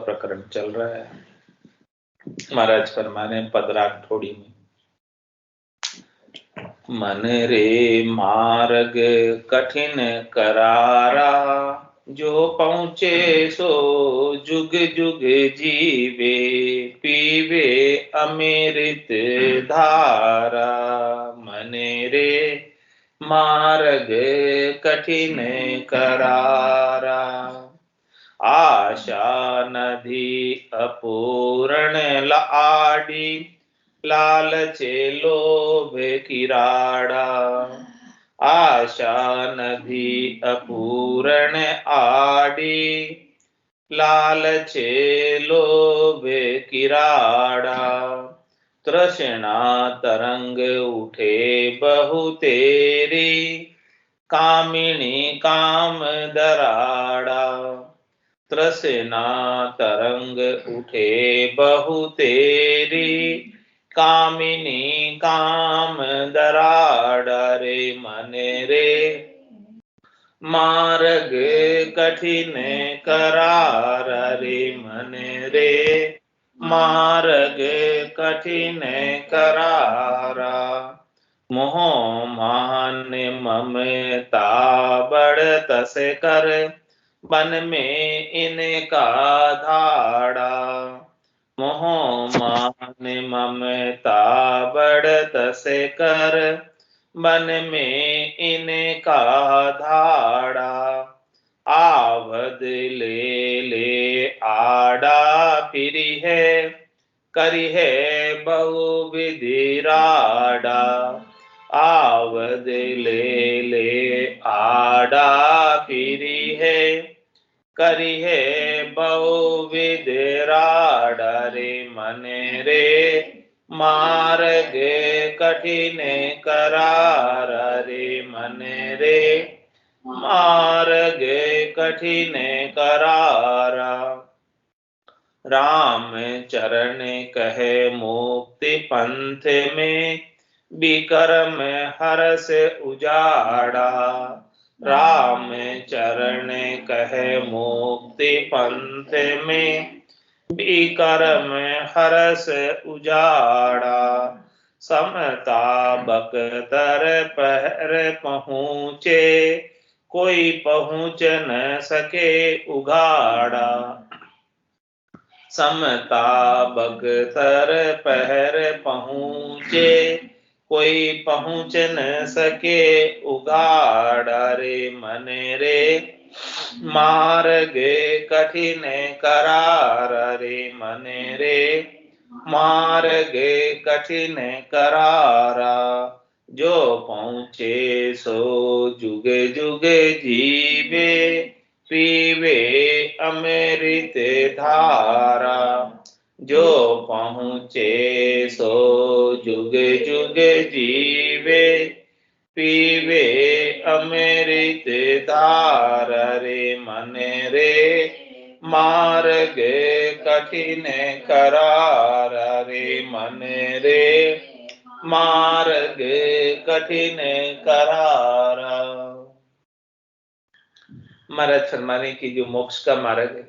प्रकरण चल रहा है। महाराज फरमाने पदराग थोड़ी में, मन रे मार्ग कठिन करारा, जो पहुँचे सो जुग जुग जीवे, पीवे अमृत धारा। मन रे मार्ग कठिन करारा, आशा नदी अपूर्ण लाडी, लालचे लोभ किराड़ा। आशा नदी अपूर्ण आडी, लालचे लोभ किराड़ा। तृष्णा तरंग उठे बहु तेरी, कामिनी काम दराड़ा। तृष्णा तरंग उठे बहु तेरी, कामिनी काम दराड़ा। रे मन रे मार्ग कठिन करारा, रे मन रे मार्ग कठिन करारा। मोह मान ममता बढ़त से कर, मन में इनका धाड़ा। मोह मान ममता बढ़त से कर, मन में इनका धाड़ा। आवद ले ले आड़ा फिरी है, करी है बहु विधि राड़ा। आवद ले ले आड़ा फिरी है, करी है बहुविध राड़ा। रे मन रे मार्ग कठिन करारा, रे मन रे मार्ग कठिन करारा। राम चरण कहे मुक्ति पंथ में, विकर्म हर्ष उजाड़ा। राम चरण कहे मुक्ति पंथ में, विकर्म हर्ष उजाड़ा। समता बख्तर पहर पहुँचे, कोई पहुँच न सके उघाड़ा। समता बख्तर पहर पहुँचे, कोई पहुँच न सके उघाड़ा। रे मन रे मार्ग कठिन करारा, रे मन रे मार्ग कठिन करारा। जो पहुँचे सो जुग जुग जीवे, पीवे अमृत धारा। जो पहुँचे सो जुग जुग जीवे, पीवे अमृत धारा। रे मन रे मार्ग कठिन करारा, रे मन रे मार्ग कठिन करारा। महाराज फरमाने की जो मोक्ष का मार्ग है,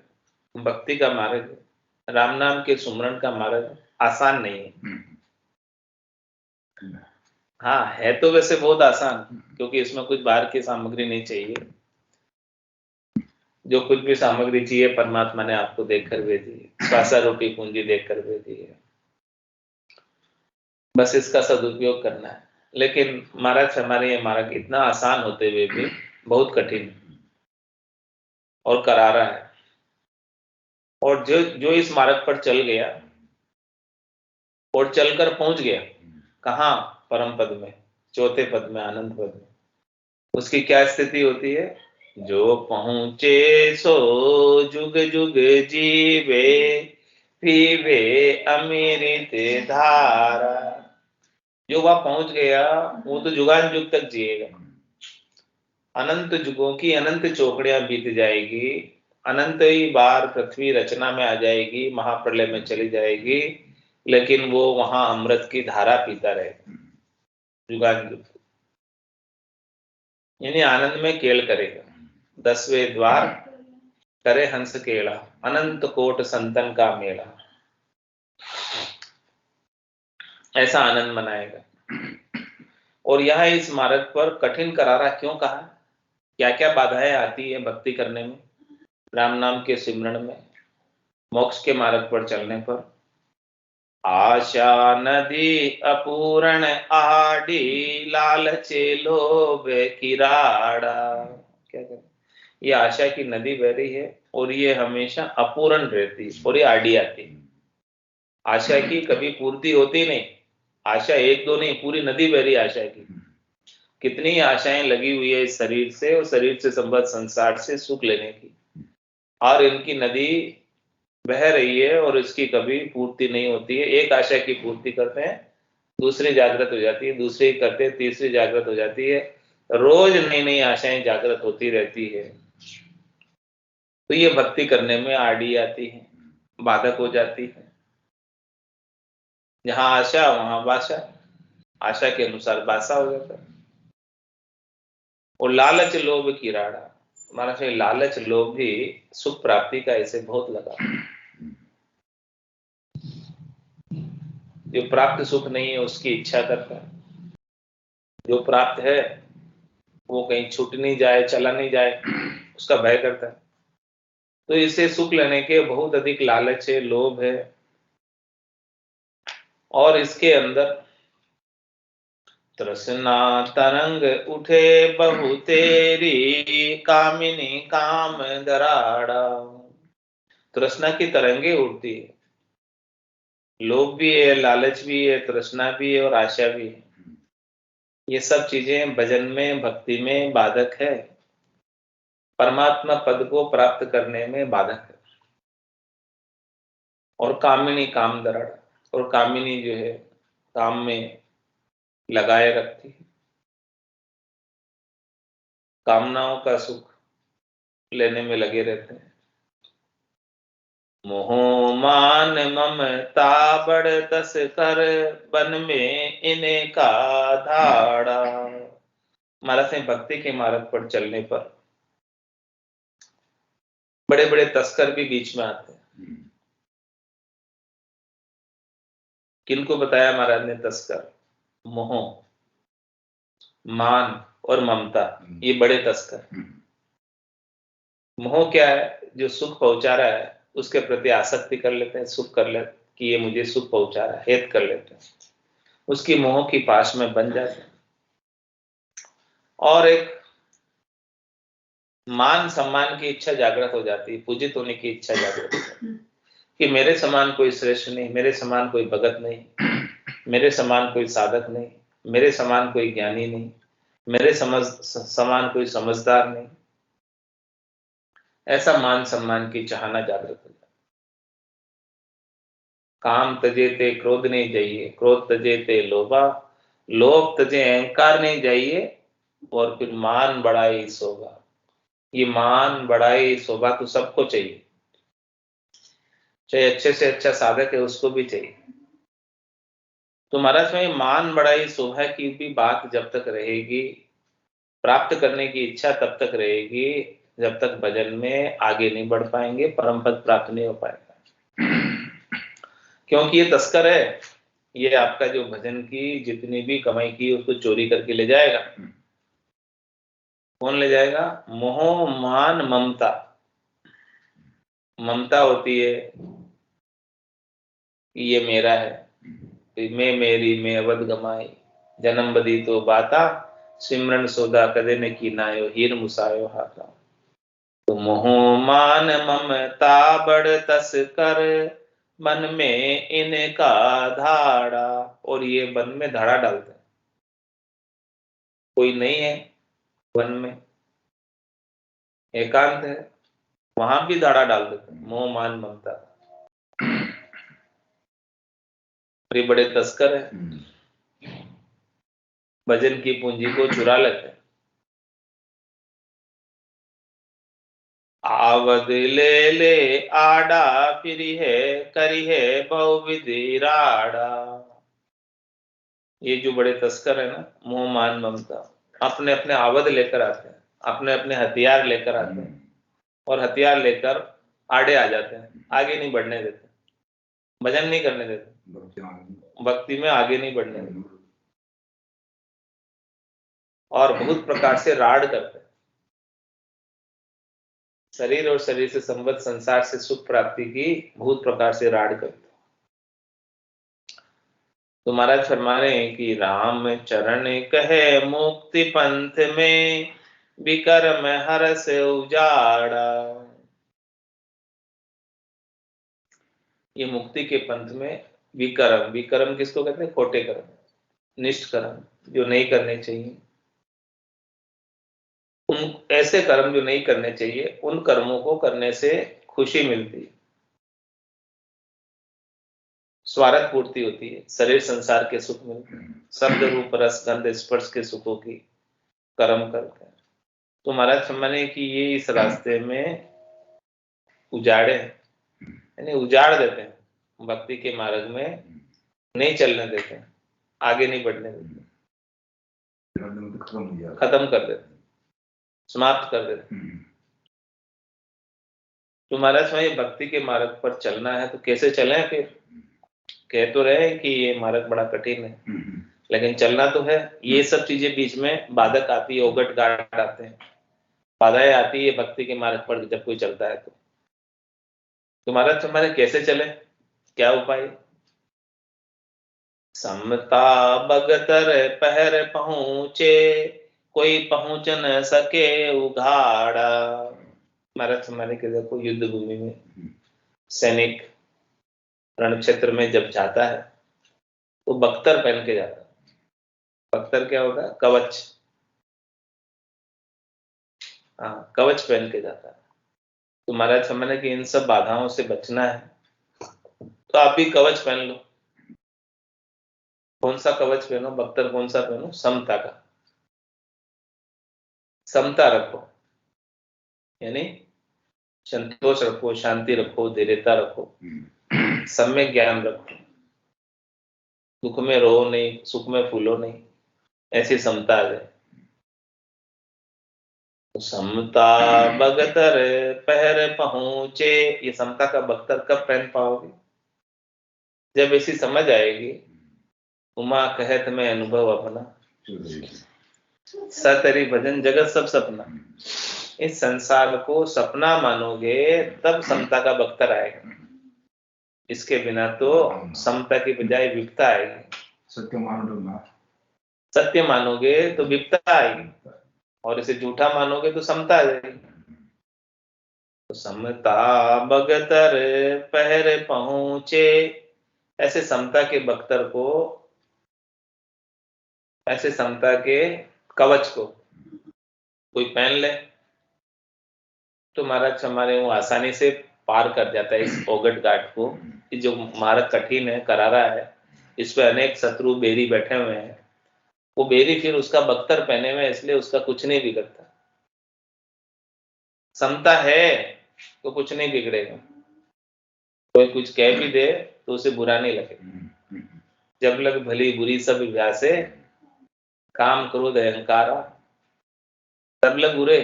भक्ति का मार्ग है, राम नाम के सुमरन का मार्ग आसान नहीं है। हाँ है तो वैसे बहुत आसान, क्योंकि इसमें कुछ बाहर की सामग्री नहीं चाहिए। जो कुछ भी सामग्री चाहिए परमात्मा ने आपको देकर भेजी है, श्वासा रूपी पूंजी देकर भेजी है, बस इसका सदुपयोग करना है। लेकिन महाराज हमारे ये मार्ग इतना आसान होते हुए भी बहुत कठिन और करारा है। और जो इस मार्ग पर चल गया और चलकर पहुंच गया कहाँ, परम पद में, चौथे पद में, आनंद पद में, उसकी क्या स्थिति होती है? जो पहुंचे सो जुग जुग जीवे, पीवे अमृत धारा। जो वहां पहुंच गया वो तो जुगान जुग तक जिएगा, अनंत जुगों की अनंत चौकड़ियां बीत जाएगी, अनंत ही बार पृथ्वी रचना में आ जाएगी, महाप्रलय में चली जाएगी, लेकिन वो वहां अमृत की धारा पीता रहेगा जुगान जुग, यानी आनंद में केल करेगा। 10वें द्वार करे हंस केला, अनंत कोट संतन का मेला, ऐसा आनंद मनाएगा। और यह इस मार्ग पर कठिन करारा क्यों कहा? क्या क्या बाधाएं आती है भक्ति करने में, राम नाम के सिमरन में, मोक्ष के मार्ग पर चलने पर? आशा नदी अपूर्ण आड़ी, लालचे लोभ किराड़ा। क्या करें, ये आशा की नदी बह रही है और ये हमेशा अपूर्ण रहती है और ये आड़ी आती है। आशा की कभी पूर्ति होती नहीं, आशा एक दो नहीं, पूरी नदी बह रही है आशा की। कितनी आशाएं लगी हुई है इस शरीर से और शरीर से संबद्ध संसार से सुख लेने की, और इनकी नदी बह रही है और इसकी कभी पूर्ति नहीं होती है। एक आशा की पूर्ति करते हैं, दूसरी जागृत हो जाती है, दूसरी करते हैं, तीसरी जागृत हो जाती है, रोज नई नई आशाएं जागृत होती रहती है। तो ये भक्ति करने में आड़ी आती है, बाधक हो जाती है। जहां आशा वहां बाशा, आशा के अनुसार बासा हो जाता है। और लालच लोभ की राड़ा, हमारा से लालच लोभ भी सुख प्राप्ति का ऐसे बहुत लगा। जो प्राप्त सुख नहीं है उसकी इच्छा करता है, जो प्राप्त है वो कहीं छूट नहीं जाए, चला नहीं जाए, उसका भय करता है। तो इसे सुख लेने के बहुत अधिक लालच है, लोभ है। और इसके अंदर तृष्णा तरंग उठे बहु तेरी, कामिनी काम दराड़ा। तृष्णा की तरंगे उठती है, लोभ भी है, लालच भी है, तृष्णा भी है और आशा भी है। ये सब चीजें भजन में, भक्ति में बाधक है, परमात्मा पद को प्राप्त करने में बाधक है। और कामिनी काम दराड़ा, और कामिनी जो है काम में लगाए रखती है, कामनाओं का सुख लेने में लगे रहते हैं। मोह मान ममता बड़ तस कर, बन में इन्हें का धाड़ा। महाराज से भक्ति के मार्ग पर चलने पर बड़े बड़े तस्कर भी बीच में आते हैं। किनको बताया महाराज ने तस्कर? मोह, मान और ममता, ये बड़े तस्कर। मोह क्या है? जो सुख पहुंचा रहा है उसके प्रति आसक्ति कर लेते हैं, सुख कर लेते कि ये मुझे सुख पहुंचा रहा है, हेत कर लेते हैं, उसकी मोह की पाश में बन जाते हैं। और एक मान सम्मान की इच्छा जागृत हो जाती है, पूजित होने की इच्छा जागृत हो जाती है कि मेरे समान कोई श्रेष्ठ नहीं, मेरे समान कोई भगत नहीं, मेरे समान कोई साधक नहीं, मेरे समान कोई ज्ञानी नहीं, मेरे समान कोई समझदार नहीं। ऐसा मान सम्मान की चाहना जागृत हो जाती। काम तजे ते क्रोध नहीं चाहिए, क्रोध तजे ते लोभा, लोभ तजे अहंकार नहीं चाहिए, और फिर मान बढ़ाई शोभा। ये मान बढ़ाई शोभा तो सबको चाहिए, चाहे अच्छे से अच्छा साधक है उसको भी चाहिए। तो महाराज में मान बढ़ाई शोभा की भी बात जब तक रहेगी, प्राप्त करने की इच्छा तब तक रहेगी, जब तक भजन में आगे नहीं बढ़ पाएंगे, परम पद प्राप्त नहीं हो पाएगा। क्योंकि ये तस्कर है, ये आपका जो भजन की जितनी भी कमाई की उसको चोरी करके ले जाएगा। कौन ले जाएगा? मोह मान ममता। ममता होती है कि ये मेरा है, मैं मेरी मैं अवध गमाई, जन्म बदी तो बाता, सिमरन सोदा कदे ने की नायो, हीर मुसायो हाथा। तो मोह मान ममता बड़ तस कर, मन में इनका धाड़ा। और ये वन में धाड़ा डालते हैं, कोई नहीं है वन में, एकांत है, वहां भी धाड़ा डाल देते हैं, मोह मान ममता। ये बड़े तस्कर है, भजन की पूंजी को चुरा लेते हैं। आवद ले ले आड़ा, फिरी है करी है बहुविधि राड़ा। ये जो बड़े तस्कर है ना, मोह मान ममता, अपने अपने आवद लेकर आते हैं, अपने अपने हथियार लेकर आते हैं, और हथियार लेकर आड़े आ जाते हैं, आगे नहीं बढ़ने देते, भजन नहीं करने देते, भक्ति में आगे नहीं बढ़ने देते, और बहुत प्रकार से राड करते हैं। शरीर और शरीर से संबद्ध संसार से सुख प्राप्ति की बहुत प्रकार से राड करते हैं। तो महाराज फरमा रहे हैं कि राम चरण कहे मुक्ति पंथ में, विकर्म हर से उजाड़ा। ये मुक्ति के पंथ में विकर्म, विकर्म किसको कहते हैं? खोटे कर्म, निष्ठ कर्म जो नहीं करने चाहिए, उन ऐसे कर्म जो नहीं करने चाहिए, उन कर्मों को करने से खुशी मिलती है, स्वार्थ पूर्ति होती है, शरीर संसार के सुख मिलते हैं, शब्द रूप रस गंध स्पर्श के सुखों की कर्म करते हैं। तो महाराज समझने कि ये इस रास्ते में उजाड़े हैं, यानी उजाड़ देते हैं, भक्ति के मार्ग में नहीं चलने देते हैं, आगे नहीं बढ़ने देते, खत्म कर देते, समाप्त कर देते। तो महाराज में भक्ति के मार्ग पर चलना है तो कैसे चलें? फिर कह तो रहे कि ये मार्ग बड़ा कठिन है, लेकिन चलना तो है। ये सब चीजें बीच में बाधक आती है, ओगट गाट आते हैं, बाधाएं आती है भक्ति के मार्ग पर जब कोई चलता है। तो महाराज हमारे कैसे चले, क्या उपाय? समता बगतर पहर पहुंचे, कोई पहुंच न सके उघाड़ा। महाराज हमारे के देखो युद्ध भूमि में सैनिक रण क्षेत्र में जब जाता है तो बख्तर पहन के जाता है। बख्तर क्या होता है? कवच। हाँ, कवच पहन के जाता है। तो महाराज समझने कि इन सब बाधाओं से बचना है तो आप भी कवच पहन लो। कौन सा कवच पहनो? बख्तर कौन सा पहनो? समता का। समता रखो, यानी संतोष रखो, शांति रखो, धैर्यता रखो, सम्यक ज्ञान रखो, दुख में रो नहीं, सुख में फूलो नहीं, ऐसी समता आ जाए। तो समता बगतर पहर पहुंचे, ये समता का बख्तर कब पहन पाओगे? जब ऐसी समझ आएगी, उमा कहत में अनुभव अपना, सतरी भजन जगत सब सपना। इस संसार को सपना मानोगे तब समता का बख्तर आएगा, इसके बिना तो समता की बजाय विपता आएगी। सत्य मानोगे तो विपता आएगी, और इसे झूठा मानोगे तो समता आ जाएगी। तो समता बगतर पहर पहुंचे, ऐसे समता के बख्तर को, ऐसे समता के कवच को कोई पहन ले तो महाराज हमारे वो आसानी से पार कर जाता है इस ओगट घाट को। जो मार्ग कठिन है, करारा है, इस पे अनेक शत्रु बेरी बैठे हुए हैं, वो बेरी फिर उसका बख्तर पहने हुए, इसलिए उसका कुछ नहीं बिगड़ता। समता है तो कुछ नहीं बिगड़ेगा, कोई कुछ कह भी दे तो उसे बुरा नहीं लगेगा। जब लग भली बुरी सब व्यासे, काम क्रोध अहंकारा, तब लग बुरे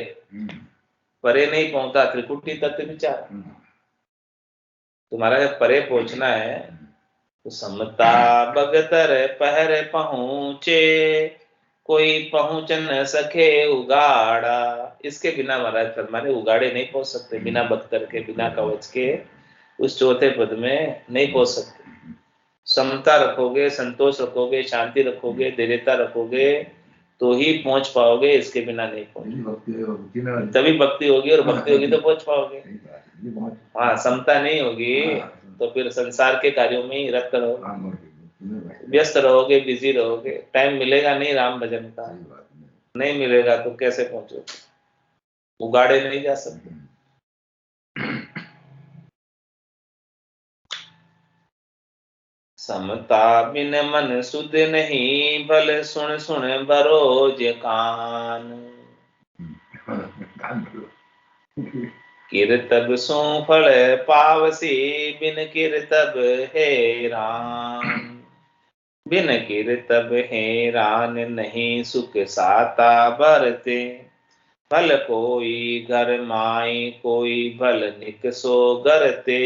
परे नहीं पहुंचा त्रिकुटी तत्व विचार। तुम्हारा जब परे पहुंचना है तो समता बगतर पहर पहुंचे, कोई पहुंच न सके उगाड़ा। इसके बिना महाराज फरमाने उगाड़े नहीं पहुंच सकते, बिना बख्तर के, बिना कवच के उस चौथे पद में नहीं पहुंच सकते। समता रखोगे, संतोष रखोगे, शांति रखोगे, धैर्यता रखोगे तो ही पहुंच पाओगे, इसके बिना नहीं पहुंच। तभी भक्ति होगी, और भक्ति होगी तो पहुंच पाओगे। हाँ, समता नहीं होगी तो फिर संसार के कार्यों में ही रत रहोगे, व्यस्त रहोगे, बिजी रहोगे, टाइम मिलेगा नहीं राम भजन का, नहीं मिलेगा तो कैसे पहुंचोगे? उगाड़े नहीं जा सकते। समता बिन मन सुध नहीं, भले सुन सुन बरोज कान। कीर्तब सो फल पावसी, बिन कीर्तब हैरान। बिन कीर्तब हैरान, नहीं सुख साता बरते, भल कोई घर माई कोई भल निक सो गरते।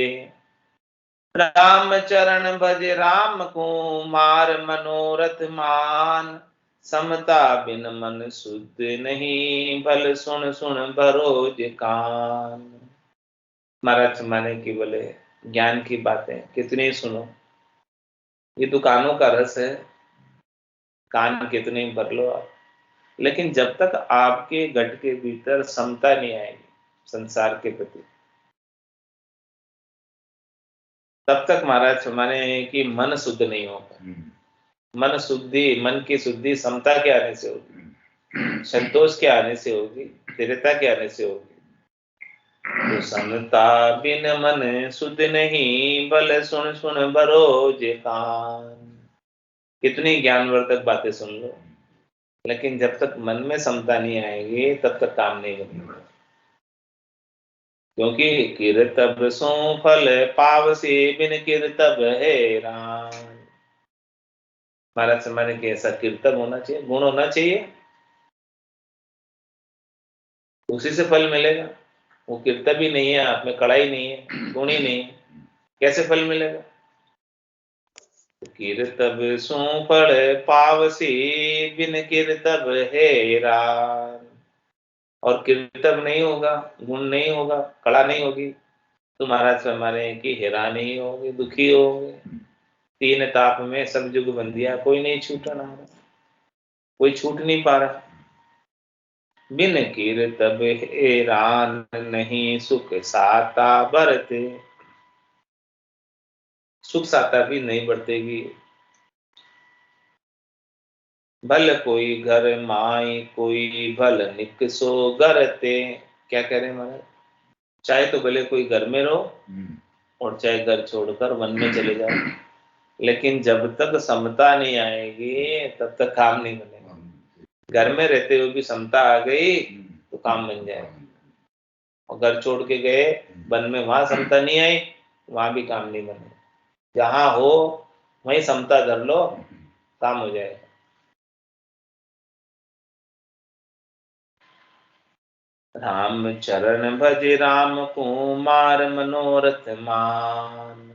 राम चरण भज राम को मार मनोरथ मान। समता बिन मन शुद्ध नहीं भल सुन सुन भरोज कान। महाराज माने की बोले ज्ञान की बातें कितनी सुनो, ये तो कानों का रस है, कान कितने भर लो आप, लेकिन जब तक आपके घट के भीतर समता नहीं आएगी संसार के प्रति, तब तक महाराज माने कि मन शुद्ध नहीं होगा। मन शुद्धि, मन की शुद्धि समता के आने से होगी, संतोष के आने से होगी, स्थिरता के आने से होगी। तो समता बिन मन शुद्ध नहीं भल सुन सुन भरोज कान। कितनी ज्ञानवर्धक बातें सुन लो, लेकिन जब तक मन में समता नहीं आएगी तब तक काम नहीं बनेगा। क्योंकि कीर्तब सो फल पावसी बिन कीर्तब है राम। महाराज समाने के ऐसा कीर्तन होना चाहिए, गुण होना चाहिए, उसी से फल मिलेगा। वो कीर्तन भी नहीं है, आप में कड़ाई नहीं है, गुण ही नहीं है, कैसे फल मिलेगा? कीर्तब सो फल पावसी बिन कीर्तब है राम। और कीर्तन नहीं होगा, गुण नहीं होगा, कड़ा नहीं होगी, तो महाराज फरमाने की हैरान ही होगे, दुखी होगे। तीन ताप में सब जुग बंदिया कोई नहीं छूटा ना, कोई छूट नहीं पा रहा। बिन कीर्तब हैरान नहीं सुख साता बरते। सुख साता भी नहीं बरतेगी। भल कोई घर माई कोई भल निक सो गरते। क्या कह रहे हैं महाराज? चाहे तो भले कोई घर में रहो और चाहे घर छोड़कर वन में चले जाओ, लेकिन जब तक समता नहीं आएगी तब तक काम नहीं बनेगा। घर में रहते हुए भी समता आ गई तो काम बन जाएगा, और घर छोड़ के गए वन में, वहां समता नहीं आई, वहां भी काम नहीं बनेगा। जहां हो वहीं समता धर लो, काम हो जाएगा। राम चरण भज राम कुमार मनोरथ मान।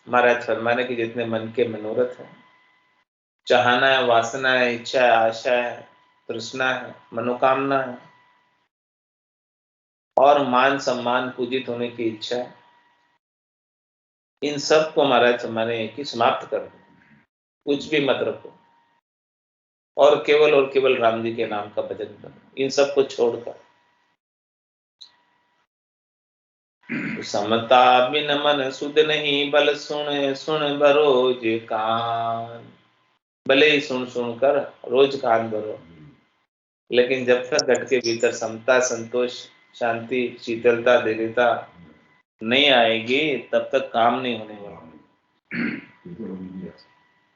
महाराज फरमाने की जितने मन के मनोरथ है, चाहना है, वासना है, इच्छा है, आशा है, तृष्णा है, मनोकामना है, और मान सम्मान पूजित होने की इच्छा है, इन सब को महाराज फरमाने की समाप्त कर दो, कुछ भी मत रखो, और केवल राम जी के नाम का भजन करो, इन सब को छोड़कर। समता बिन मन सुध नहीं बल सुन सुन भरोज कान। भले ही सुन सुन कर रोज कान भरो, लेकिन जब तक घट के भीतर समता, संतोष, शांति, शीतलता, दृढ़ता नहीं आएगी तब तक काम नहीं होने वाला,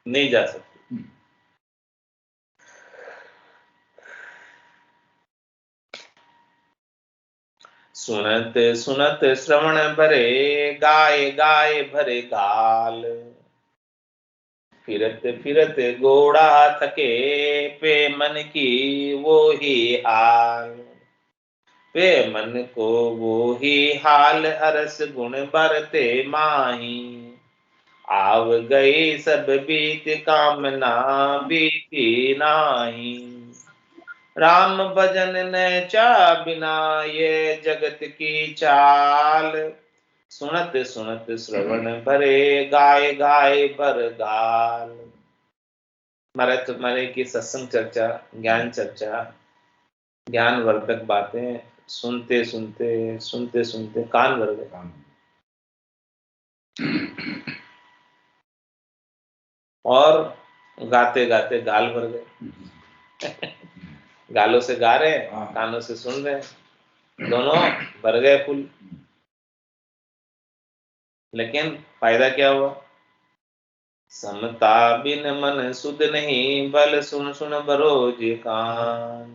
नहीं जा सकते। सुनत सुनत श्रवण भरे गाय गाय भरे गाल। फिरत फिरत घोड़ा थके पे मन की वो ही हाल। पे मन को वो ही हाल हरस गुण बरते माही। आव गई सब बीत कामना बीती नाही। राम भजन न चा बिना ये जगत की चाल। सुनत सुनत श्रवण भरे गाय गाय भर गाल। महाराज तुम्हारे की सत्संग चर्चा, ज्ञान चर्चा, ज्ञानवर्धक बातें सुनते सुनते सुनते सुनते कान भर गए, और गाते गाते गाल भर गए। गालों से गा रहे, कानों से सुन रहे, दोनों भर गए फूल। लेकिन फायदा क्या हुआ? समता बिन मन सुध नहीं बल सुन सुन भरोज कान।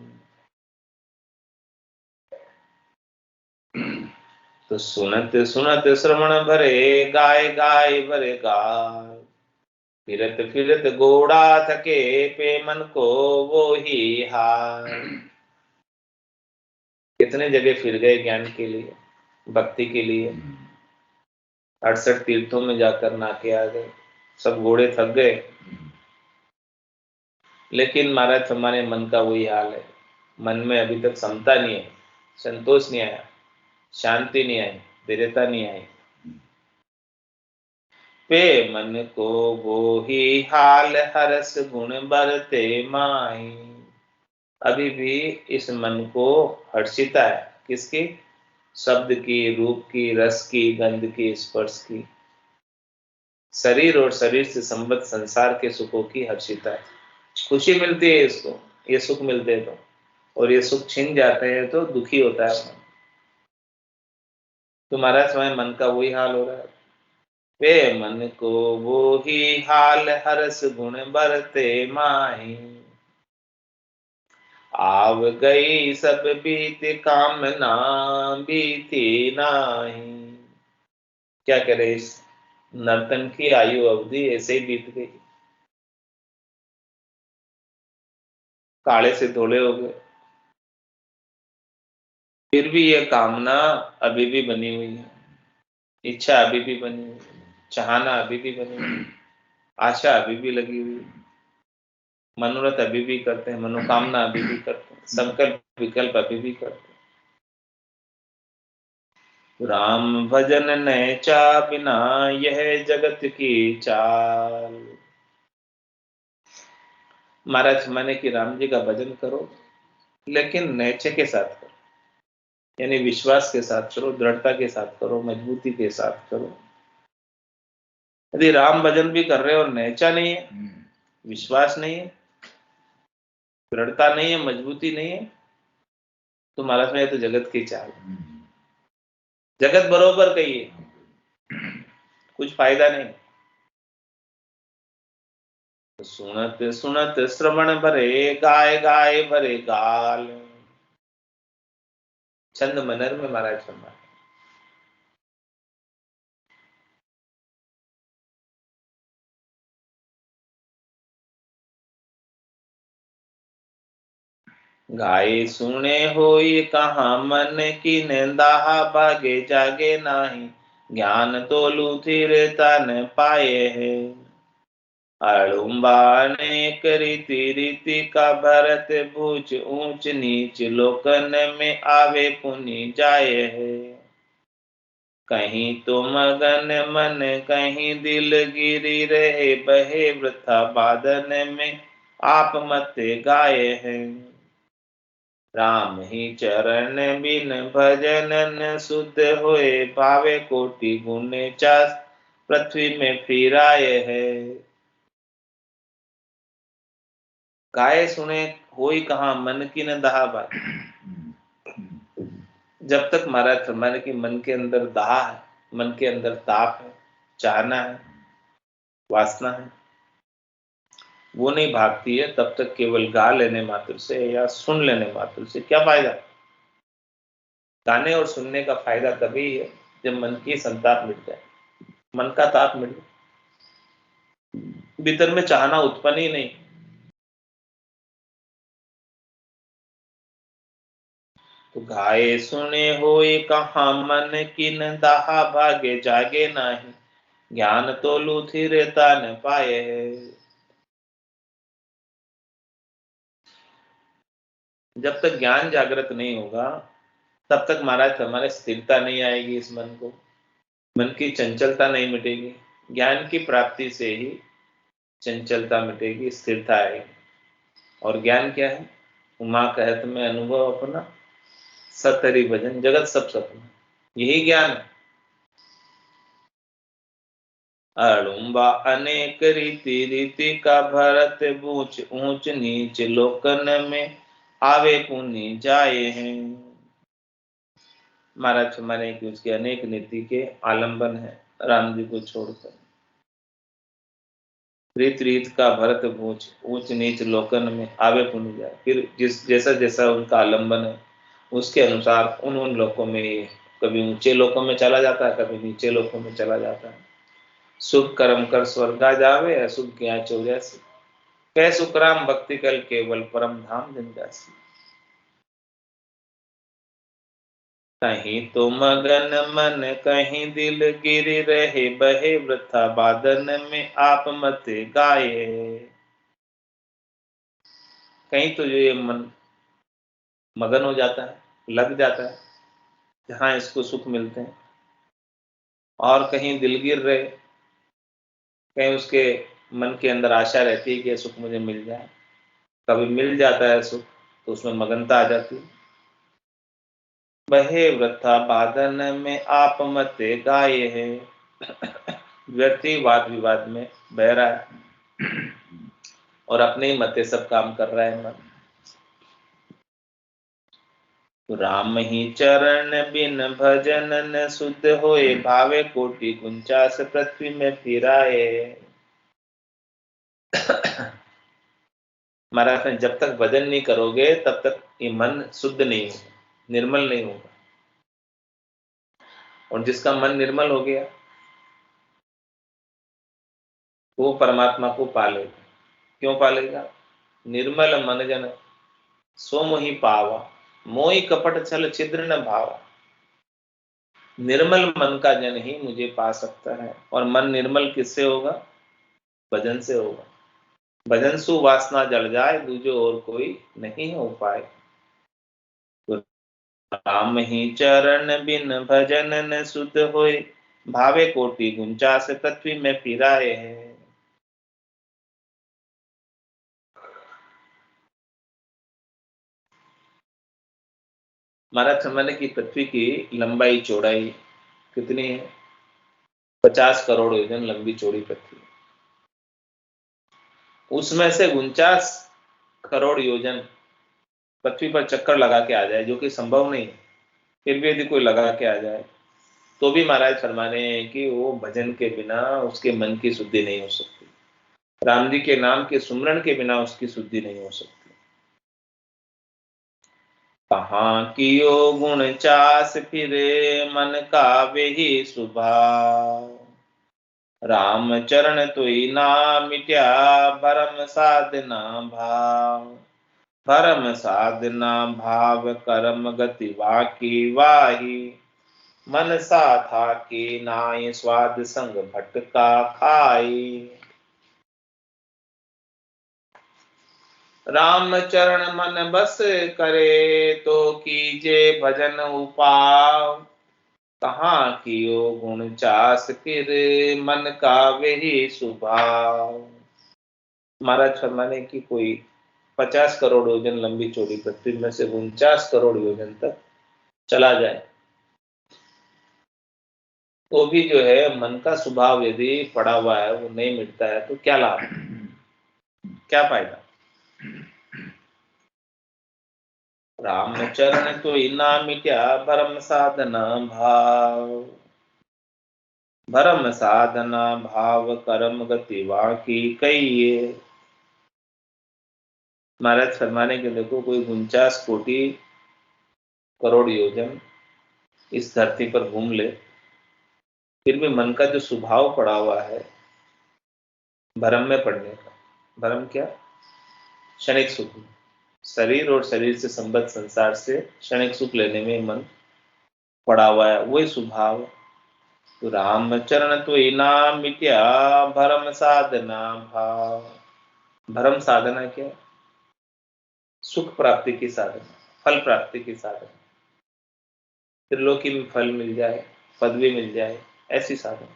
तो सुनत सुनत श्रवण भरे गाय गाय भरे गाल। फिरत फिरत घोड़ा थके पे मन को वो ही हाल। कितने जगह फिर गए ज्ञान के लिए, भक्ति के लिए, 68 तीर्थों में जाकर नाके आ गए, सब घोड़े थक गए, लेकिन महाराज हमारे मन का वही हाल है। मन में अभी तक समता नहीं है, संतोष नहीं आया, शांति नहीं आई, दृढ़ता नहीं आई। पे मन को वो ही हाल हरस गुण बरते माई। अभी भी इस मन को हर्षिता है, किसकी? शब्द की, रूप की, रस की, गंध की, स्पर्श की, शरीर और शरीर से संबद्ध संसार के सुखों की हर्षिता है। खुशी मिलती है इसको, ये सुख मिलते हैं तो, और ये सुख छिन जाते हैं तो दुखी होता है मन। तुम्हारा समय मन का वही हाल हो रहा है। वे मन को वो ही हाल हरस गुण बरते माही। आव गई सब बीत कामना बीती नाही। क्या करे, इस नर्तन की आयु अवधि ऐसे ही बीत गई, काले से धोले हो गए। फिर भी यह कामना अभी भी बनी हुई है, इच्छा अभी भी बनी हुई है, चाहना अभी भी बनी हुई है, आशा अभी भी लगी हुई है, मनोरथ अभी भी करते हैं, मनोकामना अभी भी करते हैं, संकल्प विकल्प अभी भी करते हैं। राम भजन न चा बिना यह जगत की चाल। महाराज माने कि राम जी का भजन करो, लेकिन नैचे के साथ करो, यानी विश्वास के साथ करो, दृढ़ता के साथ करो, मजबूती के साथ करो। यदि राम भजन भी कर रहे हो और नैचा नहीं है, विश्वास नहीं है, दृढ़ता नहीं है, मजबूती नहीं है, तो महाराज में तो जगत की चाल, जगत बरोबर कहिए, कुछ फायदा नहीं। सुनत सुनत श्रवण भरे, गाय गाय भरे गाल। छंद मनर में महाराज फरमाते, गाये सुने होई कहाँ मन की दाहा भागे जागे नाही। ज्ञान तोलू थिर तन पाए है। अड़ुम्बा अनेक रीति रीति का भरत भूच ऊंच नीच लोकन में आवे पुनि जाए है। कहीं तो मगन मन कहीं दिल गिरी रहे, बहे वृथा बादन में आप मत गाए हैं। राम ही चरण बिन भजन न शुद्ध होए, पावे कोटि गुण चास पृथ्वी में फिराए है। गाये सुने होई कहाँ मन की न दाह बात। जब तक महाराज फरमाने की मन के अंदर दाह है, मन के अंदर ताप है, चाहना है, वासना है, वो नहीं भागती है, तब तक केवल गा लेने मात्र से या सुन लेने मात्र से क्या फायदा। गाने और सुनने का फायदा तभी है जब मन की संताप मिट जाए, मन का ताप मिट जाए, भीतर में चाहना उत्पन्न ही नहीं। तो गाये सुने होए कहाँ मन किन दाहा भागे जागे नाही। ज्ञान तोलू थिर तान पाए है। जब तक ज्ञान जागृत नहीं होगा तब तक महाराज हमारे स्थिरता नहीं आएगी, इस मन को, मन की चंचलता नहीं मिटेगी। ज्ञान की प्राप्ति से ही चंचलता मिटेगी, स्थिरता आएगी। और ज्ञान क्या है? उमा कहत में अनुभव अपना, सतरी भजन जगत सब सपना, यही ज्ञान है। अड़ुम्बा अनेक रीति रीति का भरत बूच ऊंच नीच लोकन में आवे पुनि जाए हैं। महाराज माने कि उसके अनेक नीति के आलंबन है राम जी को छोड़कर। रीत रीत का भरत बूच ऊंच नीच लोकन में आवे पुनि जाए, फिर जिस जैसा जैसा उनका आलंबन है उसके अनुसार उन उन लोकों में, कभी ऊंचे लोकों में चला जाता है, कभी नीचे लोकों में चला जाता है। शुभ कर्म कर स्वर्गा जावे, अशुभ किया चौरासी। कह सुखराम भक्ति कल केवल परम धाम दिन जासी। कहीं तो मगन मन कहीं दिल गिर रहे, बहे वृथा बादन में आप मत गाए। कहीं तो जो ये मन मगन हो जाता है, लग जाता है जहाँ इसको सुख मिलते हैं, और कहीं दिल गिर रहे, कहीं उसके मन के अंदर आशा रहती है कि ये सुख मुझे मिल जाए। कभी मिल जाता है सुख तो उसमें मगनता आ जाती है। बहे वृथा बादन में आप मत गाए है। व्यक्ति वाद विवाद में बह रहा है और अपने ही मते सब काम कर रहा है मन। राम ही चरण बिन भजन न शुद्ध होए, भावे कोटि 49 पृथ्वी में फिराए। महाराज ने जब तक भजन नहीं करोगे तब तक ये मन शुद्ध नहीं होगा, निर्मल नहीं होगा। और जिसका मन निर्मल हो गया वो परमात्मा को पालेगा। क्यों पालेगा? निर्मल मन जन सो मोहि पावा, मोहि कपट छल छिद्र न भावा। निर्मल मन का जन ही मुझे पा सकता है। और मन निर्मल किससे होगा? भजन से होगा। भजन सु वासना जल जाए, दूजो और कोई नहीं हो पाए। तो राम ही चरण बिन भजन न शुद्ध होए, भावे कोटि 49 पृथ्वी में फिराए है। महाराज समझने की पृथ्वी की लंबाई चौड़ाई कितनी है? 50 करोड़ योजन लंबी चौड़ी पृथ्वी। उसमें से 49 करोड़ योजन पृथ्वी पर चक्कर लगा के आ जाए, जो कि संभव नहीं है। फिर भी यदि कोई लगा के आ जाए तो भी महाराज फरमाने हैं कि वो भजन के बिना उसके मन की शुद्धि नहीं हो सकती। राम जी के नाम के सुमरण के बिना उसकी शुद्धि नहीं हो सकती। कहाँ कियो गुण चास फिरे, मन का वेही स्वभाव। राम चरण तुई ना मिट्या, भरम साधना भाव। भरम साधना भाव कर्म गति वाकी वाही। मन सा था कि नाय स्वाद संग भटका खाई। राम चरण मन बस करे, तो कीजे भजन उपाव। कहाँ कियो गुण चास फिर, मन का वही स्वभाव। महाराज फरमाने की कोई 50 करोड़ योजन लंबी चौड़ी पृथ्वी में से 49 करोड़ योजन तक चला जाए तो भी जो है मन का स्वभाव यदि पड़ा हुआ है वो नहीं मिटता है तो क्या लाभ, क्या फायदा? राम चरण तो इना मिट्या, भरम साधना भाव। भरम साधना भाव कर्म गति वाकी कहिए। महाराज फरमाने के देखो कोई 49 कोटि करोड़ योजन इस धरती पर घूम ले, फिर भी मन का जो स्वभाव पड़ा हुआ है भरम में पड़ने का। भरम क्या? क्षणिक सुख। शरीर और शरीर से संबद्ध संसार से क्षणिक सुख लेने में मन पड़ा हुआ है, वही स्वभाव। तो राम चरण तो इनाम मिट्या, भरम साधना भाव। भरम साधना क्या? सुख प्राप्ति की साधना, फल प्राप्ति की साधना। त्रिलोकी में फल मिल जाए, पदवी मिल जाए, ऐसी साधना।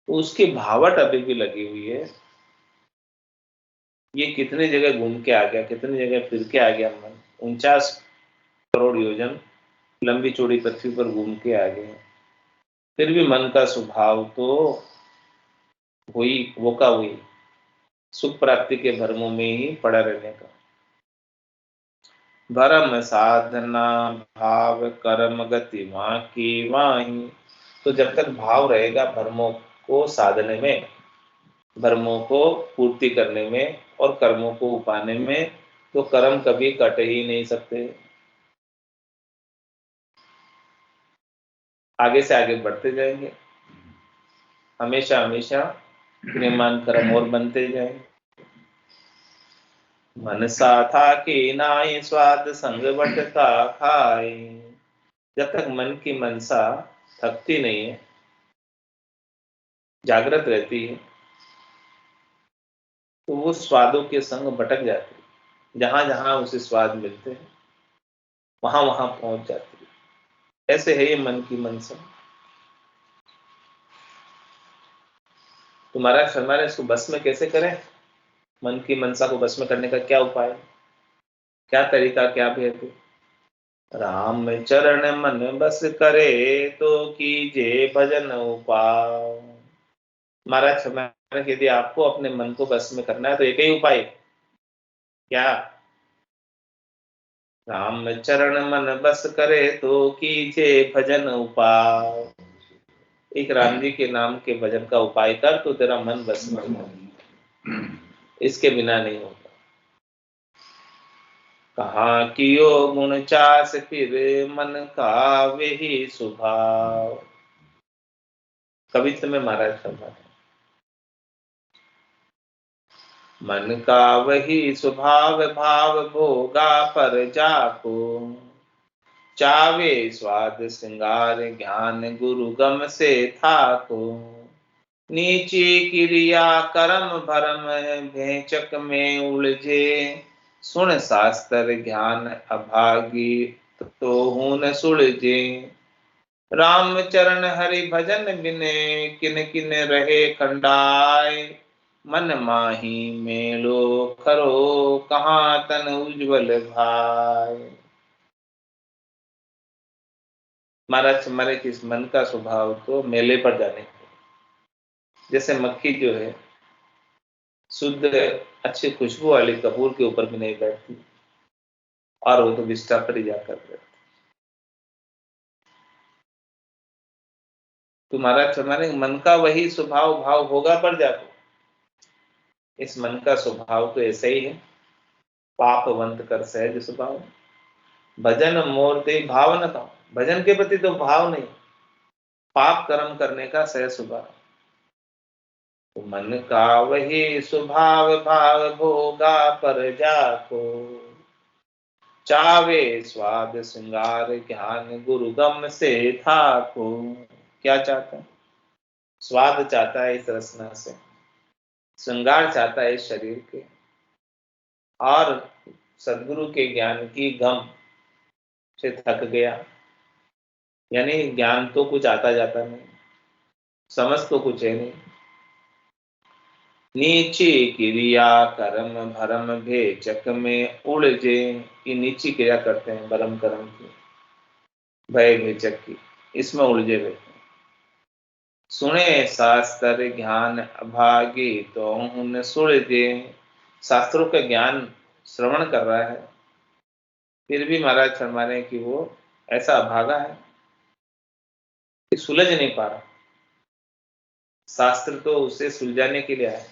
तो उसकी भावट अभी भी लगी हुई है। ये कितनी जगह घूम के आ गया, कितनी जगह फिर के आ गया मन। 49 करोड़ योजन लंबी चौड़ी पृथ्वी पर घूम के आ गए, फिर भी मन का स्वभाव तो वही वो का वही, सुख प्राप्ति के भ्रमों में ही पड़ा रहने का। भरम साधना भाव कर्म गति वहां की वाही। तो जब तक भाव रहेगा भ्रमों को साधने में, भ्रमों को पूर्ति करने में और कर्मों को उपाने में, तो कर्म कभी कट ही नहीं सकते, आगे से आगे बढ़ते जाएंगे। हमेशा हमेशा क्रियमान कर्म और बनते जाएंगे। मन सा था कि नाई स्वाद संग बटका खाए। जब तक मन की मनसा थकती नहीं है, जागृत रहती है, तो वो स्वादों के संग भटक जाती है। जहां जहां उसे स्वाद मिलते हैं वहां वहां पहुंच जाती है। ऐसे है ये मन की मनसा। तो महाराज फरमा रहे इसको बस में कैसे करें? मन की मनसा को बस में करने का क्या उपाय, क्या तरीका, क्या भेद है? राम चरण मन बस करे तो कीजे भजन उपाय। महाराज फरमा रहे यदि आपको अपने मन को बस में करना है तो एक ही उपाय, क्या? राम चरण मन बस करे तो कीजे भजन उपाय। एक राम जी के नाम के भजन का उपाय कर तो तेरा मन बस में हो, इसके बिना नहीं होता। कहाँ कियो गुण चास फिर मन का वही स्वभाव। कवित्व में महाराज फरमा मन का वही स्वभाव भाव भोगा पर जाको। चावे स्वाद श्रृंगार ज्ञान गुरु गम से थाको। नीची क्रिया कर्म भरम भेचक में उलझे। सुन शास्त्र ज्ञान अभागी तो हूँ न सुलझे। राम चरण हरि भजन बिने किन किन रहे खंडाय। मन माही मेलो करो कहाँ तन उज्जवल भाई। महाराज हमारे किस मन का स्वभाव तो मेले पर जाने का। जैसे मक्खी जो है शुद्ध अच्छी खुशबू वाली कपूर के ऊपर भी नहीं बैठती और वो तो विष्ठा पर ही जाकर बैठती। तो महाराज हमारे मन का वही स्वभाव भाव होगा पर जाको। इस मन का स्वभाव तो ऐसा ही है, पापवंत कर सहज स्वभाव। भजन मोर ते भाव न था। भजन के प्रति तो भाव नहीं, पाप कर्म करने का सहज स्वभाव। तो मन का वही स्वभाव भाव भोगा पर जाको। चावे स्वाद श्रृंगार ज्ञान गुरु गम से थाको। क्या चाहता है? स्वाद चाहता है इस रसना से, श्रृंगार चाहता है इस शरीर के, और सदगुरु के ज्ञान की गम से थक गया। यानी ज्ञान तो कुछ आता जाता नहीं, समझ तो कुछ है नहीं। नीची क्रिया कर्म भरम भेचक में उलझे। ये नीची क्रिया करते हैं भरम कर्म की, भय भेचक की, इसमें उलझे रहते हैं। सुने शास्त्र ज्ञान अभागी तो उन सुलझे। शास्त्रों का ज्ञान श्रवण कर रहा है फिर भी महाराज फरमा रहे हैं कि वो ऐसा अभागा है कि सुलझ नहीं पा रहा। शास्त्र तो उसे सुलझाने के लिए है।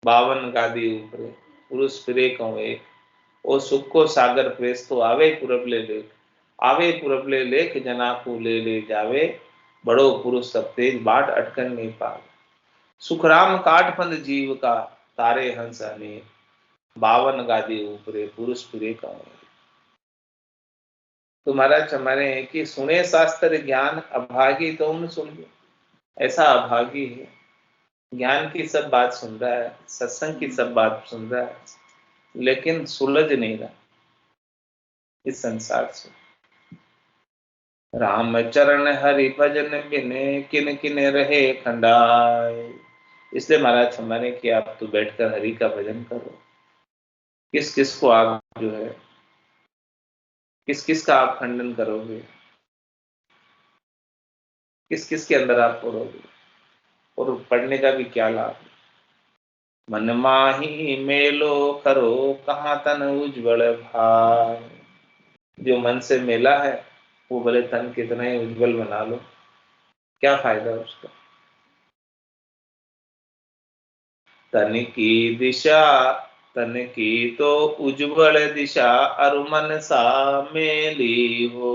52 गादी ऊपरे पुरुष फिरे कहूँ एक। ओ सुख को सागर प्रेस तो आवे पुरबले लेख। आवे पुरबले लेख जना को ले जावे। बड़ो पुरुष सब तेज बाट अटकन नहीं पावे। सुखराम काट फंद जीव का तारे हंस अनेक। 52 गादी ऊपरे पुरुष फिरे कहूँ। तो महाराज हमारे हैं कि सुने शास्त्र ज्ञान अभागी तो उन सुन लो। ऐसा अभागी है, ज्ञान की सब बात सुन रहा है, सत्संग की सब बात सुन रहा है, लेकिन सुलझ नहीं रहा इस संसार से। राम चरण हरि भजन बिने किन किन रहे खंडाय। इसलिए महाराज हमारे कि आप तो बैठकर हरि का भजन करो। किस किस को आप जो है, किस किस का आप खंडन करोगे, किस किस के अंदर आप पढ़ोगे, और पढ़ने का भी क्या लाभ। मन माही मेलो करो कहाँ तन उज्जवल भाई। जो मन से मेला है वो भले तन कितना ही उज्जवल बना लो, क्या फायदा उसका। तन की दिशा, तन की तो उज्जवल दिशा अरु मन सा मेली हो।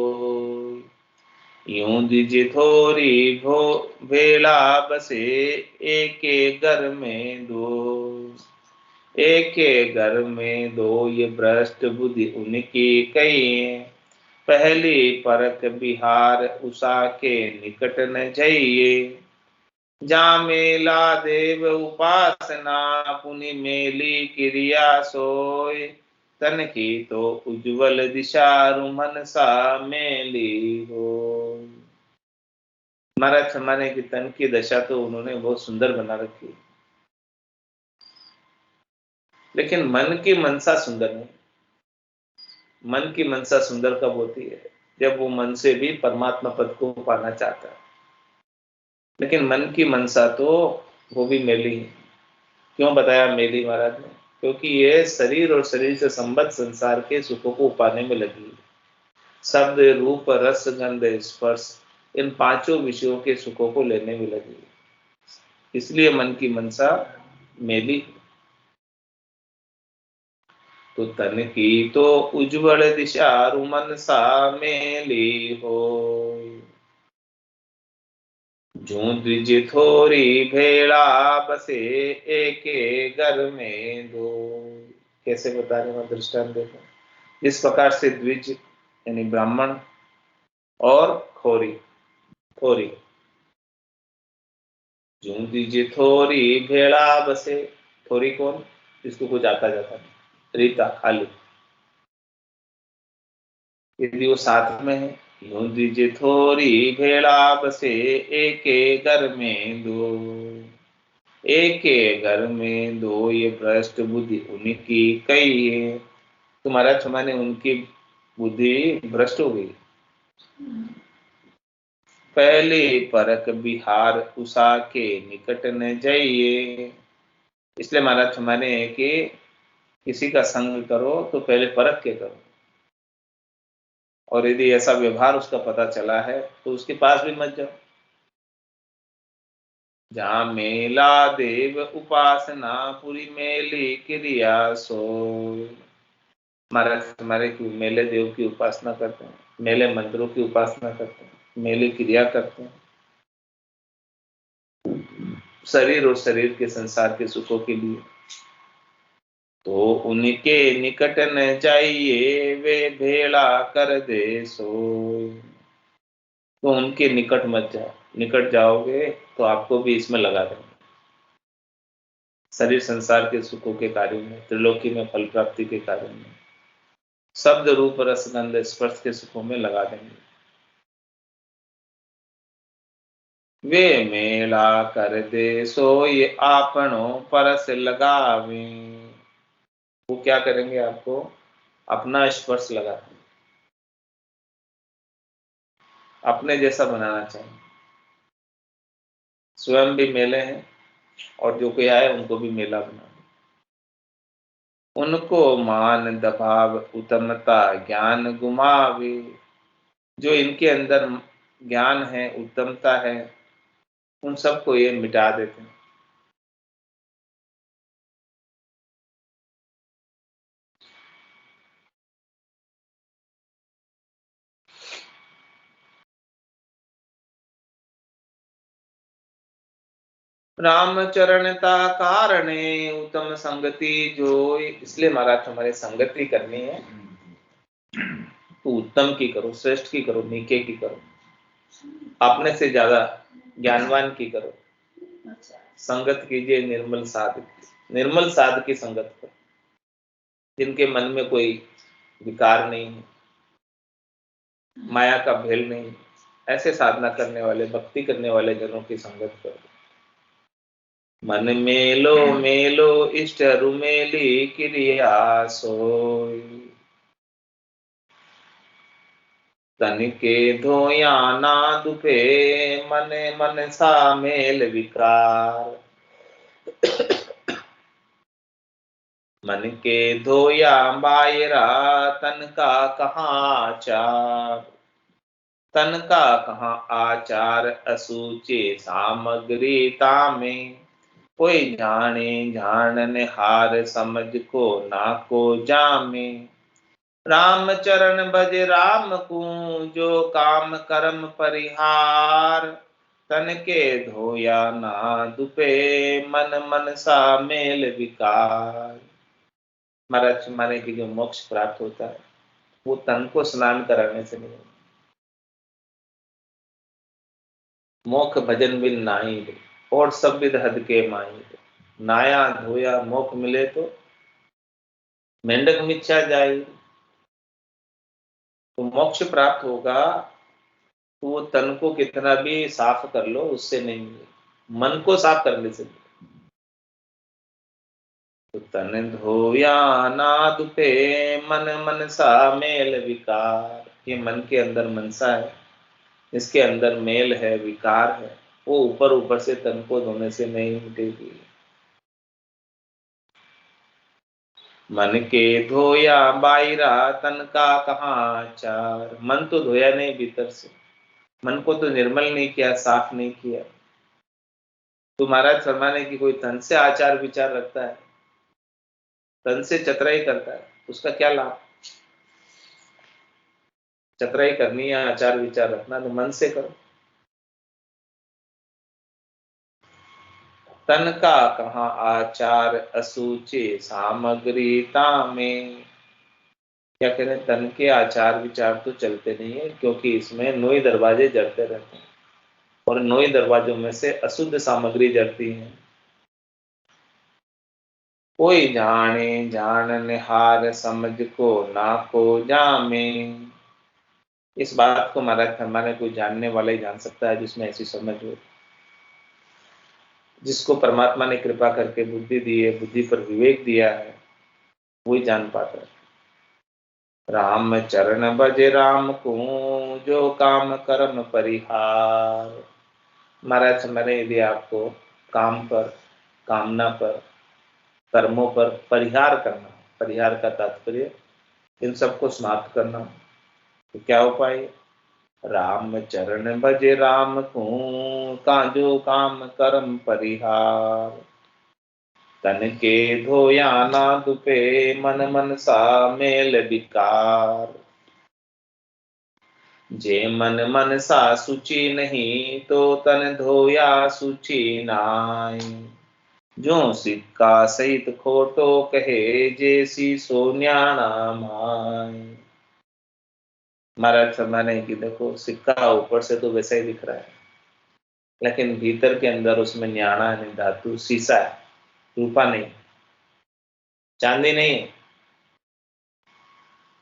यूं दिज थोरी भो भेला बसे एक घर में दो। एक घर में दो ये भ्रष्ट बुद्धि उनकी कही। पहली परक बिहार उषा के निकट न जाइए। जा मेला देव उपासना पुनि मेली क्रिया सोय। तन की तो उज्ज्वल दिशा रुमन सा मेली हो। महाराज हमारे की तन की दशा तो उन्होंने बहुत सुंदर बना रखी, लेकिन मन की मनसा सुंदर नहीं। मन की मनसा सुंदर कब होती है? जब वो मन से भी परमात्मा पद को पाना चाहता है। लेकिन मन की मनसा तो वो भी मेली है। क्यों बताया मेली महाराज ने? क्योंकि ये शरीर और शरीर से संबद्ध संसार के सुखों को पाने में लगी है। शब्द, रूप, रस, गंध, स्पर्श, इन पांचों विषयों के सुखों को लेने में लगी है। इसलिए मन की मनसा मेली। तो तन की तो उज्ज्वल दिशा रुमन सा मेली हो। जूं द्विज थोरी भेड़ा बसे एके घर में दो। कैसे बता रहे हैं दृष्टांत देखो। इस प्रकार से द्विज यानी ब्राह्मण और खोरी, थोरी, जूं द्विज थोरी भेड़ा बसे। थोरी कौन? जिसको कुछ आता जाता नहीं, रीता खाली, यदि वो साथ में है। यूं द्विज थोरी भेड़ा बसे एके घर में दो। एक के घर में दो, ये भ्रष्ट बुद्धि उनकी कई है। तुम्हारा क्षमाने उनकी बुद्धि भ्रष्ट हो गई। पहले परक बिहार उषा के निकट न जाइए। इसलिए महाराज क्षमाने है कि किसी का संग करो तो पहले परख के करो, और यदि ऐसा व्यवहार उसका पता चला है तो उसके पास भी मत जाओ। जहाँ मेला देव उपासना पूरी मेली क्रिया सोय। महाराज हमारे की मेले देव की उपासना करते हैं, मेले मंत्रों की उपासना करते हैं, मेले क्रिया करते हैं, शरीर और शरीर के संसार के सुखों के लिए। तो उनके निकट न जाइए वे भेड़ा कर दे सोय। तो उनके निकट मत जाओ। निकट जाओगे तो आपको भी इसमें लगा देंगे, शरीर संसार के सुखों के कार्य में, त्रिलोकी में फल प्राप्ति के कार्य में, शब्द, रूप, रस, गंध, स्पर्श के सुखों में लगा देंगे। वे मेला कर दे सोय आपनो परस लगावे। वो क्या करेंगे? आपको अपना स्पर्श लगा देंगे, अपने जैसा बनाना चाहिए। स्वयं भी मेले हैं और जो कोई आए उनको भी मेला बना दे। उनको मान दबाव उत्तमता ज्ञान गुमावे। जो इनके अंदर ज्ञान है, उत्तमता है, उन सबको ये मिटा देते हैं। रामचरणता कारणे उत्तम संगति जोय। इसलिए महाराज हमारे संगति करनी है तो उत्तम की करो, श्रेष्ठ की करो, नीके की करो, अपने से ज्यादा ज्ञानवान की करो। संगत कीजिए निर्मल साध की, निर्मल साध की संगत करो, जिनके मन में कोई विकार नहीं है, माया का भेल नहीं। ऐसे साधना करने वाले, भक्ति करने वाले जनों की संगत करो। मन मेलो मेलो इष्ट रुमेली क्रिया सोय। तन के धोया ना दुपे मन मन सा मेल विकार। मन के धोया बायरा तन का कहाँ आचार। तन का कहाँ आचार असुचे सामग्री तामे। कोई जाने जानन हार समझ को ना को जामे। राम चरण भज राम को जो काम कर्म परिहार। तन के धोया ना दुपे मन मन सा मेल विकार। महाराज माने कि जो मोक्ष प्राप्त होता है वो तन को स्नान कराने से नहीं। मोख भजन बिन नाई और सब विध हद के माई, नाया धोया मोख मिले तो मेंढक मिच्छा जाई। तो मोक्ष प्राप्त होगा तो वो तन को कितना भी साफ कर लो उससे नहीं मिलेगा, मन को साफ करने से मिलेगा। तो तन धोया नाद पे मन मनसा मेल विकार, ये मन के अंदर मनसा है, इसके अंदर मेल है, विकार है, वो ऊपर ऊपर से तन को धोने से नहीं मिटेगी। मन के धोया बायरा तन का कहाँ चार, मन तो धोया नहीं भीतर से, मन को तो निर्मल नहीं किया, साफ नहीं किया। तो महाराज फरमाने की कोई तन से आचार विचार रखता है, तन से चतुराई करता है, उसका क्या लाभ। चतुराई करनी है, आचार विचार रखना, तो मन से करो। तन का कहाँ आचार असूचे सामग्री तामे, क्या कह रहे हैं, तन के आचार विचार तो चलते नहीं है, क्योंकि इसमें 9 दरवाजे जड़ते रहते हैं और 9 दरवाजों में से अशुद्ध सामग्री जड़ती है। कोई जाने जान निहार समझ को ना को जामे, इस बात को महाराज फरमाने कोई जानने वाला ही जान सकता है जिसमें ऐसी समझ हो, जिसको परमात्मा ने कृपा करके बुद्धि दी है, बुद्धि पर विवेक दिया है, वही जान पाता है। राम चरण भज राम को जो काम कर्म परिहार, महाराज मैंने यदि आपको काम पर, कामना पर, कर्मों पर परिहार करना, परिहार का तात्पर्य इन सबको समाप्त करना, तो क्या उपाय। राम चरण भजे राम को का जो काम कर्म परिहार, तन के धोया नाद पे मन मन सा मेल विकार, जे मन मन सा सुचि नहीं तो तन धोया सुचि नाय, जो सिक्का सहित खोटो कहे जैसी सोन्याणा माय। महाराज फरमाने की देखो सिक्का ऊपर से तो वैसा ही दिख रहा है, लेकिन भीतर के अंदर उसमें न्याणा नहीं, धातु शीशा है, रूपा नहीं, चांदी नहीं है,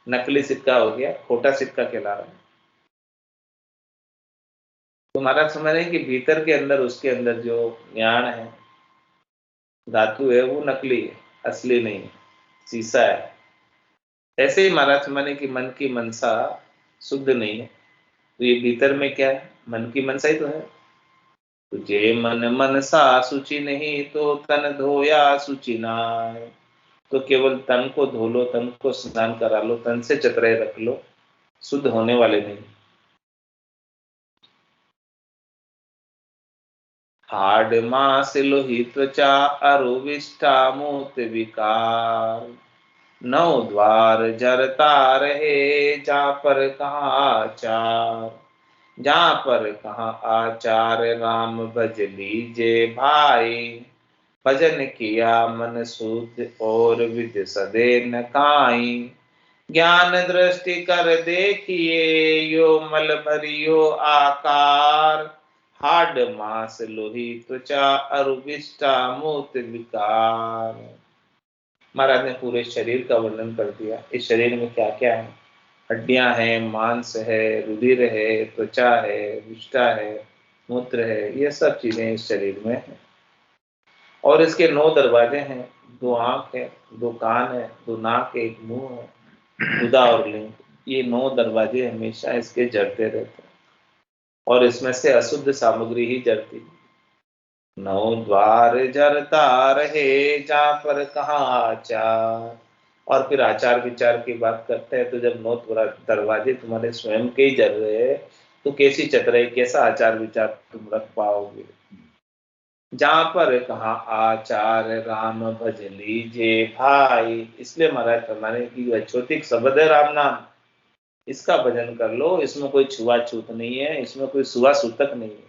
नकली सिक्का हो गया, खोटा सिक्का कहला रहा है। तो महाराज समझ रहे हैं कि भीतर के अंदर, उसके अंदर जो ज्ञान है, धातु है, वो नकली है, असली नहीं है, शीशा है। ऐसे ही महाराज समझ रहे हैं कि मन की मनसा शुद्ध नहीं है, तो ये भीतर में क्या है, मन की मनसा ही तो है। तो जे मन मनसा शुचि नहीं तो तन धोया शुचि नाय, तो केवल तन को धो लो, तन को स्नान करा लो, तन से चतराई रख लो, शुद्ध होने वाले नहीं। हाड मांस लोही त्वचा अरुविष्टा मूत विकार, 9 द्वार जरता रहे जहाँ पर कहाँ आचार, जहाँ पर कहाँ आचार राम भज लीजे भाई, भजन किया मन शुद्ध और विद सदे न काई, ज्ञान दृष्टि कर देखिए यो मल भरियो आकार, हाड मांस लोही त्वचा अरुविष्टा मूत विकार। महाराज ने पूरे शरीर का वर्णन कर दिया, इस शरीर में क्या क्या है, हड्डियां हैं, मांस है, रुधिर है, त्वचा है, विष्ठा है, मूत्र है, ये सब चीजें इस शरीर में है। और इसके 9 दरवाजे हैं, 2 आंख है, 2 कान है, 2 नाक है, 1 मुंह है, गुदा और लिंग, ये 9 दरवाजे हमेशा इसके जड़ते रहते हैं और इसमें से अशुद्ध सामग्री ही जड़ती है। 9 द्वार जरता रहे जहाँ पर कहाँ आचार, और फिर आचार विचार की बात करते हैं, तो जब 9 दरवाजे तुम्हारे स्वयं के ही जल रहे तो कैसी चतुराई, कैसा आचार विचार तुम रख पाओगे। जहाँ पर कहा आचार राम भज लीजे भाई, इसलिए महाराज फरमाने की अछूतिक शब्द है राम नाम, इसका भजन कर लो, इसमें कोई छुआछूत नहीं है, इसमें कोई सुआ सूतक नहीं है।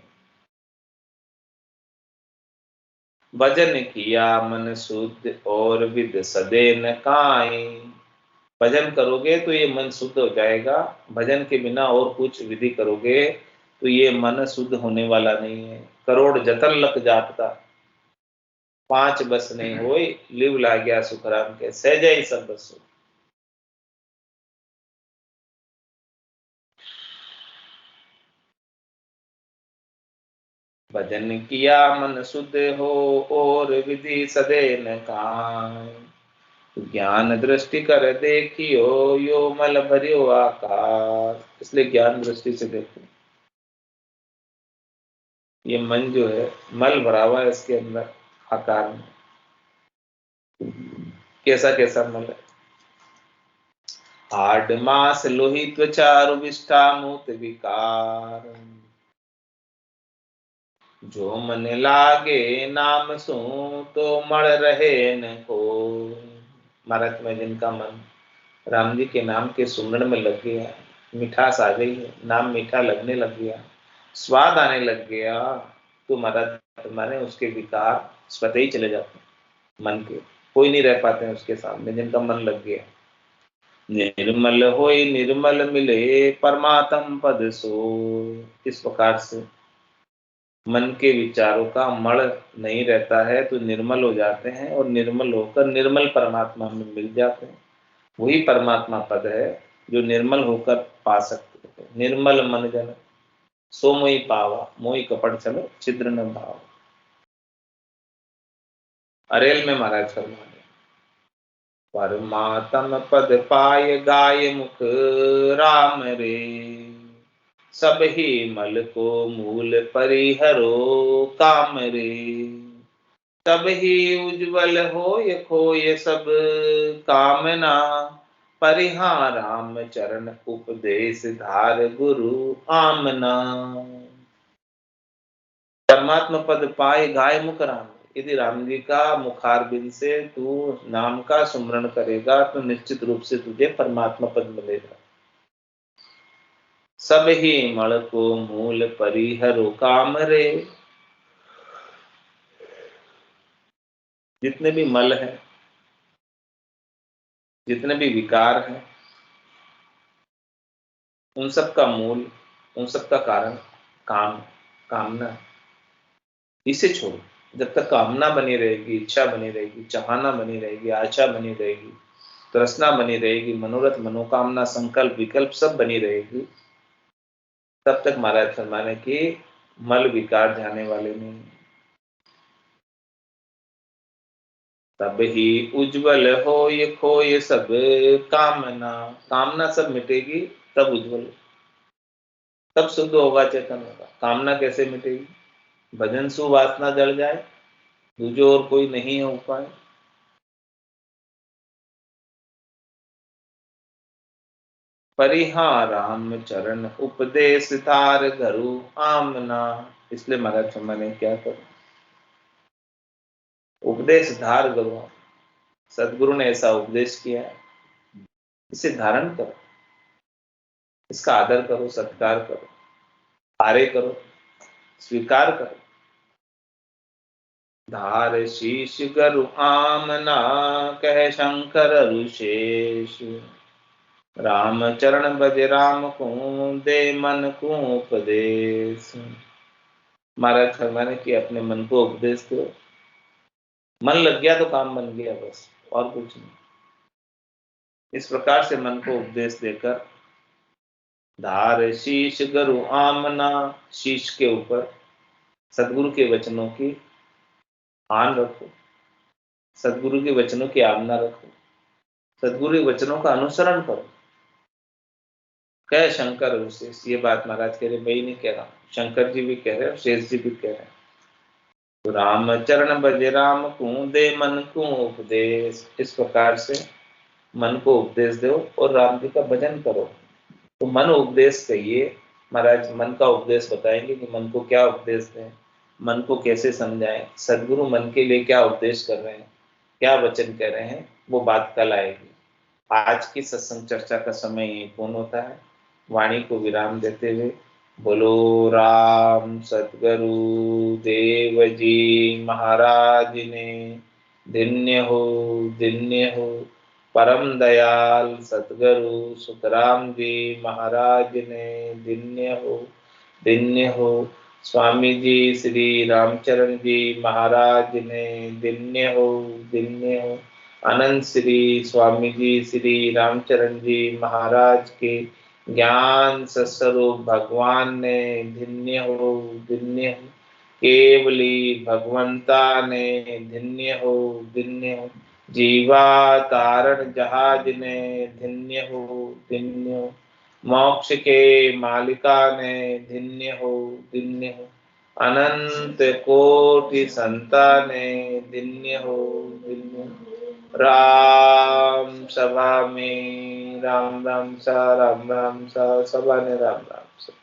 भजन किया मन शुद्ध और विद सदे न काई, भजन करोगे तो ये मन शुद्ध हो जाएगा। भजन के बिना और कुछ विधि करोगे तो ये मन शुद्ध होने वाला नहीं है। करोड़ जतन लग जापता, पांच बस नहीं होए, लिव ला गया सुखराम के, सहज ही सब बस हो। भजन किया मन शुद्ध हो, और विधि सदे न काई। ज्ञान दृष्टि कर देखियो, यो मल भरियो आकाश। इसलिए ज्ञान दृष्टि से देखो, ये मन जो है मल भरा हुआ है इसके अंदर आकार में। कैसा कैसा मल है? हाड मास लोही त्वचा रुविष्ठा मूत विकार, जो मन लागे नाम सू, तो मर रहे न को। महाराज में जिनका मन राम जी के नाम के सुमरण में लग गया, मिठास आ गई है, नाम मीठा लगने लग गया, स्वाद आने लग गया, तो महाराज माने उसके विकार स्वतः ही चले जाते हैं। मन के कोई नहीं रह पाते हैं उसके सामने, जिनका मन लग गया। निर्मल होय निर्मल मिले, परमात्म पद सो। इस प्रकार से मन के विचारों का मण नहीं रहता है तो निर्मल हो जाते हैं, और निर्मल होकर निर्मल परमात्मा में मिल जाते हैं। वही परमात्मा पद है जो निर्मल होकर पा सकते हैं। निर्मल मन जन सो मोहि पावा, मोहि कपट चलो छिद्र न भाव। अरेल में महाराज फरमाते, परमात्म पद पाय गाय मुख राम रे, सब ही मल को मूल परिहरो काम रे। तब ही उज्जवल होय खोय सब कामना, परिहार राम चरण उपदेश धार गुरु आमना। परमात्मा पद पाए गाय मुख राम। यदि राम जी का मुखारबिंद से तू नाम का सुमरण करेगा तो निश्चित रूप से तुझे परमात्मा पद मिलेगा। सब ही मल को मूल परिहरो काम रे। जितने भी मल है, जितने भी विकार हैं, उन सब का मूल, उन सब का कारण काम, कामना। इसे छोड़ो। जब तक कामना बनी रहेगी, इच्छा बनी रहेगी, चाहना बनी रहेगी, आशा बनी रहेगी, तृष्णा बनी रहेगी, मनोरथ मनोकामना संकल्प विकल्प सब बनी रहेगी, तब तक महाराज फरमाने की मल विकार जाने वाले नहीं। तब ही उज्जवल हो ये खोए सब कामना। कामना सब मिटेगी तब उज्जवल, तब शुद्ध होगा, चेतन होगा। कामना कैसे मिटेगी? भजन सुवासना जल जाए, दूजो और कोई नहीं है उपाय। परिहार राम चरण उपदेश तार घरु आमना। इसलिए महाराज मैंने क्या करो, उपदेश धार करो। सदगुरु ने ऐसा उपदेश किया है, इसे धारण करो, इसका आदर करो, सत्कार करो, आरे करो, स्वीकार करो। धार शीश गरु आमना, कह शंकर ऋषेश। राम चरण भज राम को, दे मन को उपदेश। महाराज फरमाने की अपने मन को उपदेश दो। मन लग गया तो काम बन गया, बस और कुछ नहीं। इस प्रकार से मन को उपदेश देकर, धार शीश गरु आमना, शीश के ऊपर सदगुरु के वचनों की आन रखो, सदगुरु के वचनों की आमना रखो, सदगुरु के वचनों का अनुसरण करो। कह शंकर विशेष, ये बात महाराज कह रहे, मैं ही नहीं कह रहा हूं, शंकर जी भी कह रहे हैं, शेष जी भी कह रहे हैं। तो राम चरण भज राम को, दे मन को उपदेश। इस प्रकार से मन को उपदेश दो और राम जी का भजन करो। तो मन उपदेश कहिए, महाराज मन का उपदेश बताएंगे कि मन को क्या उपदेश दें, मन को कैसे समझाएं, सदगुरु मन के लिए क्या उपदेश कर रहे हैं, क्या वचन कह रहे हैं, वो बात कल आएगी। आज की सत्संग चर्चा का समय यही पूर्ण होता है। वाणी को विराम देते हुए बोलो राम सतगुरु देव जी महाराज ने, धन्य हो, धन्य हो। परम दयाल सतगुरु सुखराम जी महाराज ने धन्य हो। स्वामी जी श्री रामचरण जी महाराज ने धन्य हो। अनंत श्री स्वामी जी श्री रामचरण जी महाराज के ज्ञान सस्वरूप भगवान ने धन्य हो। केवली भगवंता ने धन्य हो। जीवा तारण जहाज ने धन्य हो। मोक्ष के मालिका ने धन्य हो। अनंत कोटि संता ने धन्य हो। राम सभा में राम राम सा सभा ने राम राम सा।